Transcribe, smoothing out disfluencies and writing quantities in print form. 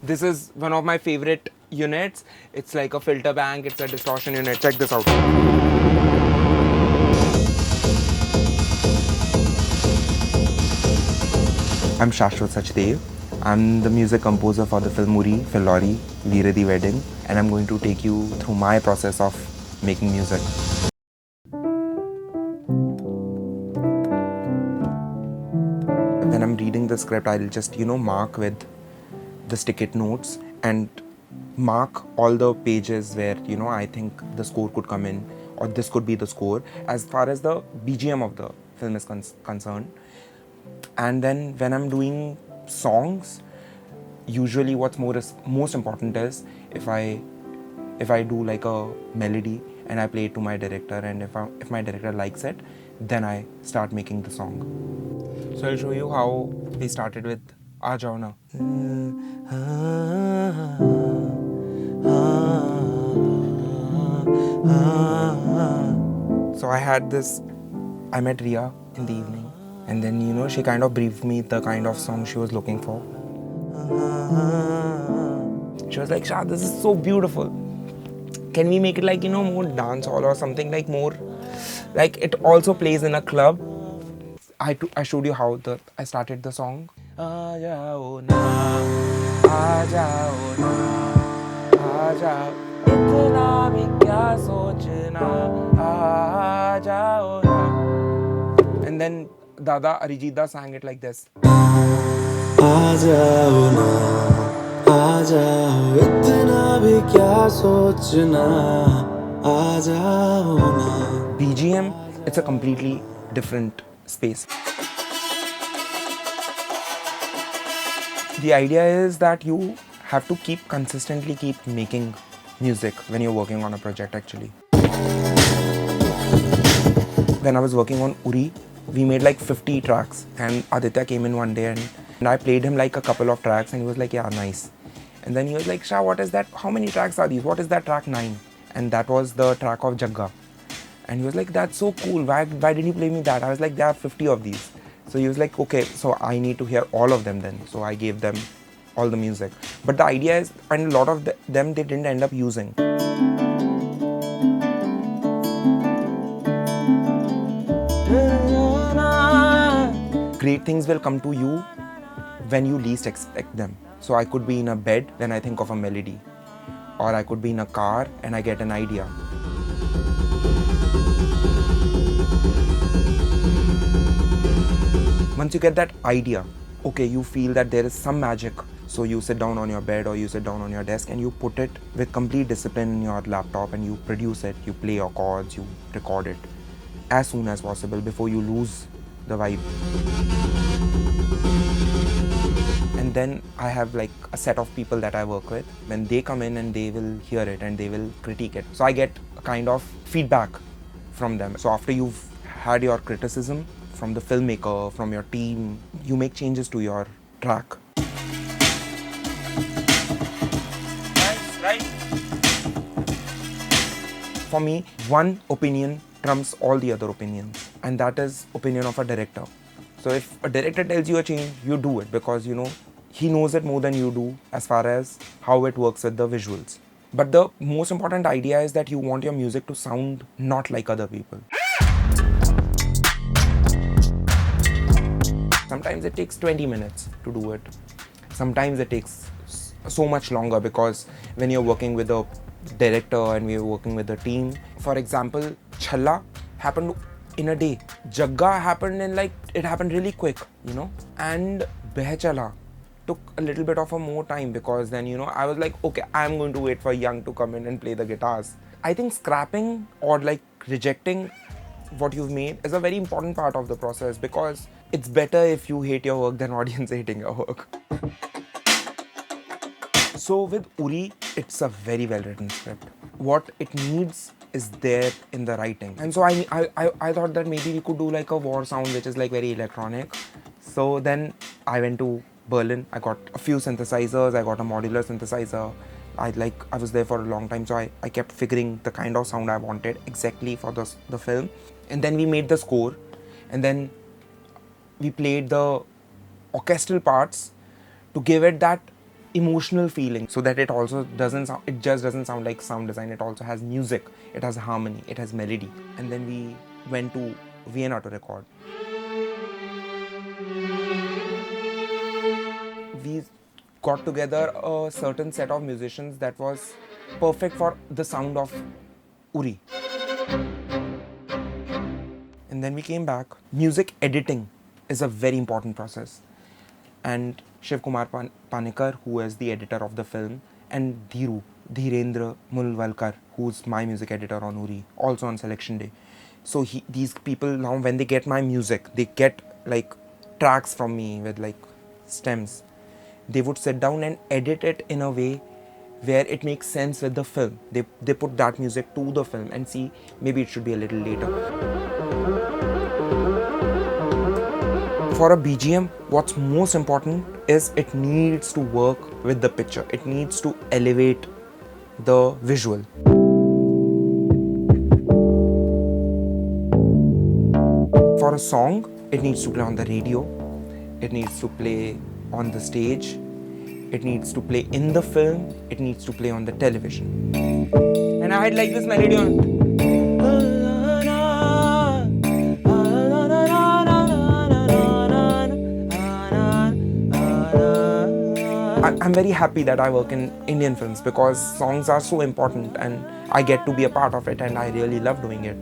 This is one of my favorite units. It's like a filter bank, it's a distortion unit. Check this out. I'm Shashwat Sachdev. I'm the music composer for the film Uri, Filori, Veeradi Wedding, and I'm going to take you through my process of making music. When I'm reading the script, I'll just, mark with the stick-it notes and mark all the pages where, I think the score could come in, or this could be the score, as far as the BGM of the film is concerned. And then when I'm doing songs, usually what's most important is if I do like a melody and I play it to my director, and if my director likes it, then I start making the song. So I'll show you how we started with Aa Jao Na. So I met Ria in the evening, and then she kind of briefed me the kind of song she was looking for. She was like, Shah, this is so beautiful. Can we make it like, more dance hall or something, like more, like it also plays in a club. I showed you how I started the song. Aa jao na, aa jao na, aa jao, itna bhi kya sochna, aa jao na. And then Dada Arijit Da sang it like this. aa jao na, aa jao, itna bhi kya sochna, aa jao na. BGM, it's a completely different space. The idea is that you have to consistently keep making music when you're working on a project actually. When I was working on Uri, we made like 50 tracks, and Aditya came in one day and I played him like a couple of tracks and he was like, yeah, nice. And then he was like, Shah, what is that? How many tracks are these? What is that track 9? And that was the track of Jagga. And he was like, that's so cool. Why didn't you play me that? I was like, there are 50 of these. So he was like, okay, so I need to hear all of them then. So I gave them all the music. But the idea is, and a lot of them they didn't end up using. Great things will come to you when you least expect them. So I could be in a bed, then I think of a melody. Or I could be in a car and I get an idea. Once you get that idea, okay, you feel that there is some magic. So you sit down on your bed or you sit down on your desk and you put it with complete discipline in your laptop and you produce it, you play your chords, you record it as soon as possible before you lose the vibe. And then I have like a set of people that I work with. When they come in and they will hear it and they will critique it. So I get a kind of feedback from them. So after you've had your criticism from the filmmaker, from your team, you make changes to your track. Right. For me, one opinion trumps all the other opinions, and that is opinion of a director. So if a director tells you a change, you do it because he knows it more than you do as far as how it works with the visuals. But the most important idea is that you want your music to sound not like other people. Sometimes it takes 20 minutes to do it. Sometimes it takes so much longer because when you're working with a director and we're working with a team. For example, Chhalla happened in a day. Jagga happened it happened really quick, And Beh Chala took a little bit of a more time because then, I was like, okay, I'm going to wait for Young to come in and play the guitars. I think scrapping or rejecting what you've made is a very important part of the process because it's better if you hate your work than audience hating your work. So with Uri, it's a very well written script. What it needs is there in the writing. And so I thought that maybe we could do like a war sound which is very electronic. So then I went to Berlin. I got a few synthesizers. I got a modular synthesizer. I was there for a long time, so I kept figuring the kind of sound I wanted exactly for the film. And then we made the score, and then we played the orchestral parts to give it that emotional feeling, so that it also doesn't sound, it just doesn't sound like sound design. It also has music, it has harmony, it has melody. And then we went to Vienna to record. We got together a certain set of musicians that was perfect for the sound of Uri. And then we came back. Music editing is a very important process. And Shiv Kumar Panikar, who is the editor of the film, and Dhirendra Mulvalkar, who's my music editor on Uri, also on selection day. So these people now, when they get my music, they get like tracks from me with like stems. They would sit down and edit it in a way where it makes sense with the film. They put that music to the film and see maybe it should be a little later. For a BGM, what's most important is it needs to work with the picture. It needs to elevate the visual. For a song, it needs to play on the radio. It needs to play on the stage. It needs to play in the film. It needs to play on the television. And I had like this melody on. I'm very happy that I work in Indian films because songs are so important and I get to be a part of it and I really love doing it.